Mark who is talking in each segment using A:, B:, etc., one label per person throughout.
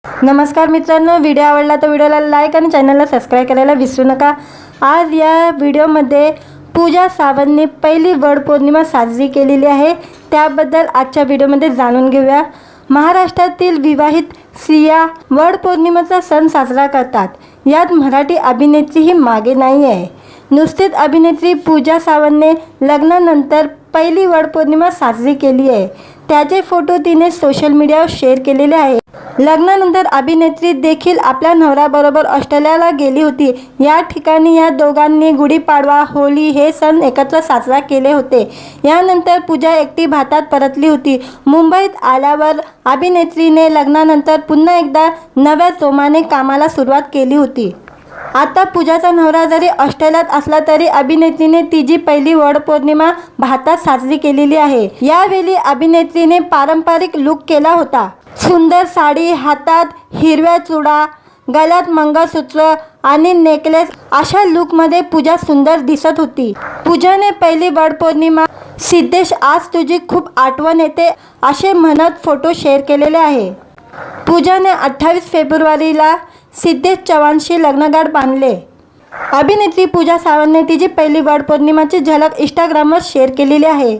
A: नमस्कार मित्रांनो, व्हिडिओ आवडला तर व्हिडिओला लाईक आणि चॅनलला सबस्क्राईब करायला विसरू नका। आज या व्हिडिओमध्ये पूजा सावंतने पहिली वडपौर्णिमा साजरी केलेली आहे, त्याबद्दल आजच्या व्हिडिओमध्ये जाणून घेऊया। महाराष्ट्रातील विवाहित स्त्रिया वडपौर्णिमेचा सण साजरा करतात। यात मराठी अभिनेत्रीही मागे नाही आहे। नुकतीच अभिनेत्री पूजा सावंतने लग्नानंतर पहिली वडपौर्णिमा साजरी केली आहे। त्याचे फोटो तिने सोशल मीडियावर शेअर केलेले आहे। लग्नानंतर अभिनेत्री देखील आपल्या नवऱ्याबरोबर ऑस्ट्रेलियाला गेली होती। या ठिकाणी या दोघांनी गुढीपाडवा, होळी हे सण एकत्र साजरा केले होते। यानंतर पूजा एकटी भारतात परतली होती। मुंबईत आल्यावर अभिनेत्रीने लग्नानंतर पुन्हा एकदा नव्या जोमाने कामाला सुरुवात केली होती। आता पूजाचा नवरा जरी ऑस्ट्रेलियात असला तरी अभिनेत्रीने तिची पहिली वडपौर्णिमा भारतात साजरी केलेली आहे। यावेळी अभिनेत्रीने पारंपरिक लुक केला होता। सुंदर साडी, हातात हिरव्या चुडा, गळ्यात मंगळसूत्र आणि नेकलेस अशा लुकमध्ये पूजा सुंदर दिसत होती। पूजाने पहिली वडपौर्णिमा सिद्धेश आज तुझी खूप आठवण येते असे म्हणत फोटो शेअर केलेले आहे। पूजाने 28 फेब्रुवारीला सिद्धेश चव्हाणशी लग्नगाठ बांधले। अभिनेत्री पूजा सावंतने तिची पहिली वडपौर्णिमाची झलक इंस्टाग्रामवर शेअर केलेली आहे।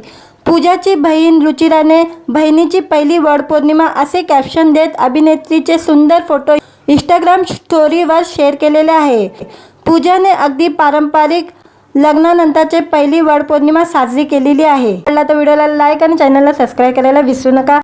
A: पूजाची बहीण रुचिराने बहिणीची पहिली वडपौर्णिमा असे कॅप्शन देत अभिनेत्रीचे सुंदर फोटो इंस्टाग्राम स्टोरीवर शेअर केलेले आहे। पूजाने अगदी पारंपरिक लग्नानंतरची पहिली वडपौर्णिमा साजरी केलेली आहे। तर व्हिडिओला लाईक आणि चॅनलला सबस्क्राईब करायला विसरू नका।